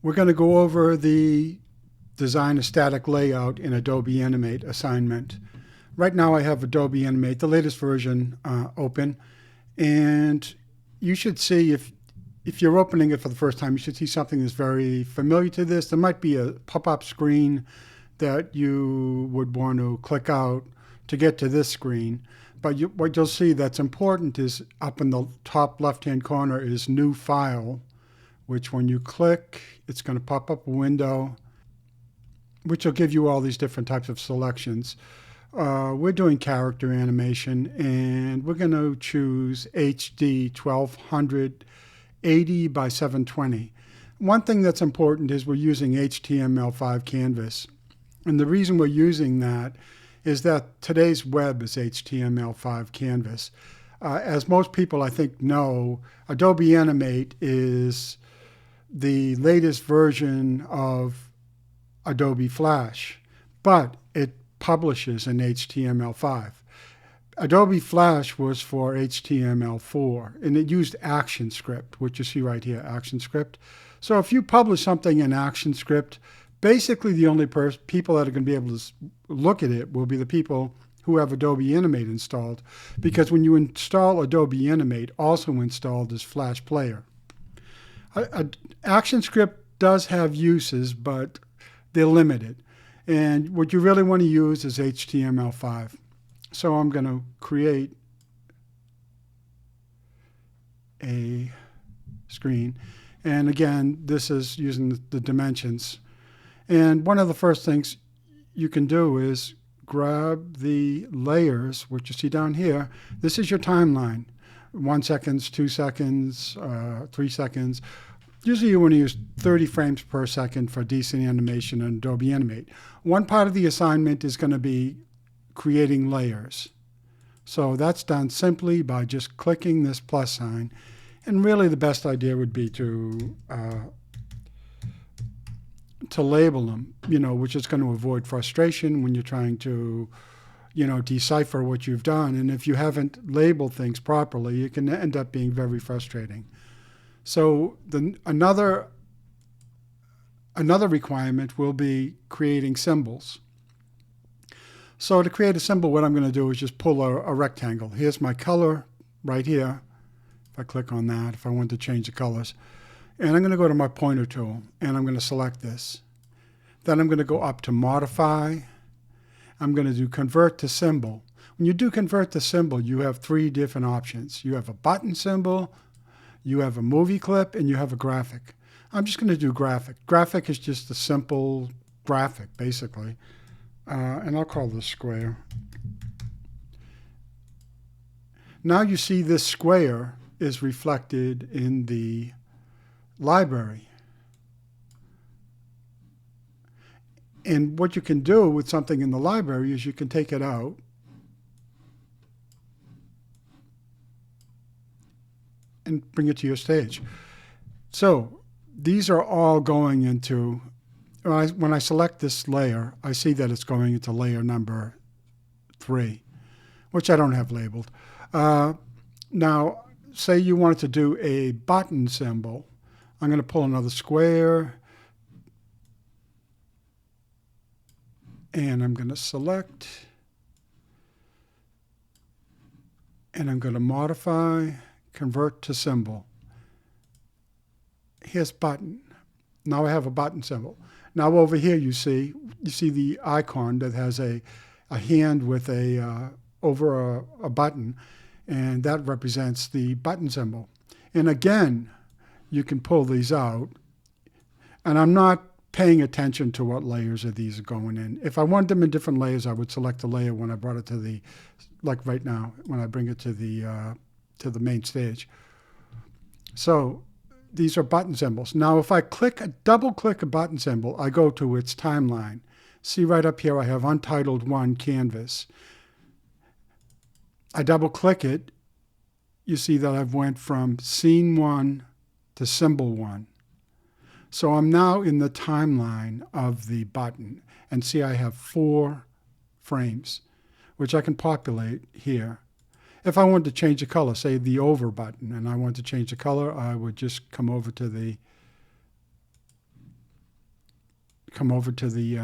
We're going to go over the design a static layout in Adobe Animate assignment. Right now I have Adobe Animate, the latest version, open, and you should see, if you're opening it for the first time, you should see something that's very familiar to this. There might be a pop-up screen that you would want to click out to get to this screen. But what you'll see that's important is up in the top left-hand corner is New File, which when you click, it's going to pop up a window, which will give you all these different types of selections. We're doing character animation, and we're going to choose HD 1280 by 720. One thing that's important is we're using HTML5 canvas. And the reason we're using that is that today's web is HTML5 canvas. As most people I think know, Adobe Animate is the latest version of Adobe Flash, but it publishes in HTML5. Adobe Flash was for HTML4, and it used ActionScript, which you see right here, ActionScript. So if you publish something in ActionScript, basically the only people that are going to be able to look at it will be the people who have Adobe Animate installed, because when you install Adobe Animate, also installed is Flash Player. ActionScript does have uses, but they're limited. And what you really want to use is HTML5. So I'm going to create a screen. And again, this is using the dimensions. And one of the first things you can do is grab the layers, which you see down here. This is your timeline. 1 second, 2 seconds, 3 seconds. Usually you want to use 30 frames per second for decent animation in Adobe Animate. One part of the assignment is going to be creating layers. So that's done simply by just clicking this plus sign. And really the best idea would be to label them, which is going to avoid frustration when you're trying to, decipher what you've done. And if you haven't labeled things properly, it can end up being very frustrating. So another requirement will be creating symbols. So to create a symbol, what I'm going to do is just pull a rectangle. Here's my color right here. If I click on that, if I want to change the colors. And I'm going to go to my pointer tool, and I'm going to select this. Then I'm going to go up to Modify. I'm going to do Convert to Symbol. When you do Convert to Symbol, you have 3 different options. You have a button symbol, you have a movie clip, and you have a graphic. I'm just going to do graphic. Graphic is just a simple graphic, basically. And I'll call this square. Now you see this square is reflected in the library. And what you can do with something in the library is you can take it out and bring it to your stage. So these are all going into, when I select this layer, I see that it's going into layer number 3, which I don't have labeled. Now, say you wanted to do a button symbol. I'm going to pull another square, and I'm going to select, and I'm going to modify, convert to symbol. Here's button. Now I have a button symbol. Now over here you see the icon that has a hand with over a button, and that represents the button symbol. And again, you can pull these out, and I'm not paying attention to what layers of these are going in. If I want them in different layers, I would select a layer when I brought it to the, like right now, when I bring it to the main stage. So these are button symbols. Now if I double click a button symbol, I go to its timeline. See right up here I have Untitled 1 Canvas. I double click it, you see that I've went from Scene 1 to Symbol 1. So I'm now in the timeline of the button, and see I have 4 frames, which I can populate here. If I wanted to change the color, say the over button, and I want to change the color, I would just come over to the come over to the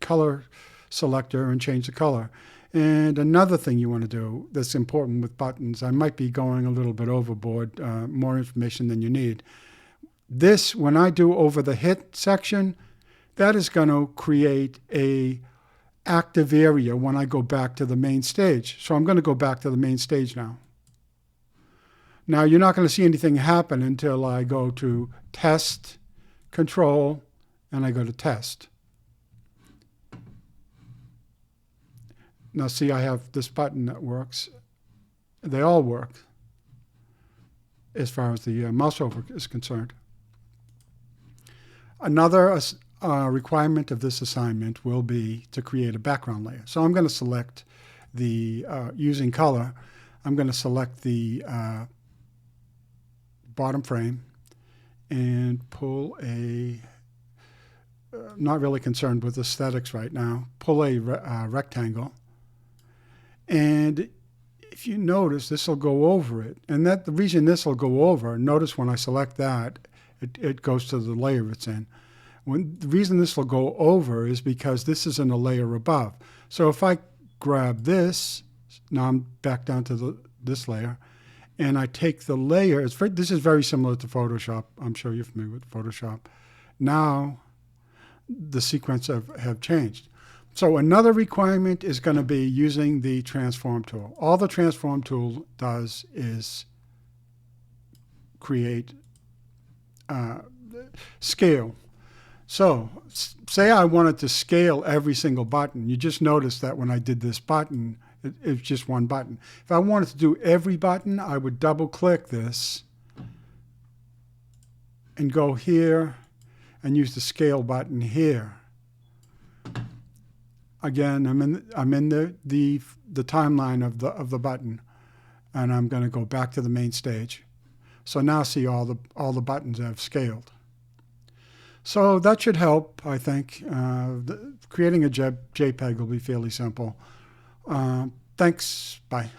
color selector and change the color. And another thing you want to do that's important with buttons, I might be going a little bit overboard, more information than you need. This, when I do over the hit section, that is going to create a active area when I go back to the main stage. So I'm going to go back to the main stage now. Now you're not going to see anything happen until I go to Test, Control, and I go to Test. Now see, I have this button that works. They all work as far as the mouse over is concerned. Another requirement of this assignment will be to create a background layer. So I'm going to select the, using color, I'm going to select the bottom frame and pull a, not really concerned with aesthetics right now, pull a rectangle. And if you notice, this will go over it. And that the reason this will go over, notice when I select that, it goes to the layer it's in. The reason this will go over is because this is in a layer above. So if I grab this, now I'm back down to this layer, and I take the layer, this is very similar to Photoshop. I'm sure you're familiar with Photoshop. Now the sequence have changed. So another requirement is going to be using the transform tool. All the transform tool does is create scale. So say I wanted to scale every single button. You just noticed that when I did this button, it's just one button. If I wanted to do every button, I would double click this and go here and use the scale button here. Again, I'm in the timeline of the button, and I'm going to go back to the main stage. So now see all the buttons have scaled. So that should help, I think. Creating a JPEG will be fairly simple. Thanks. Bye.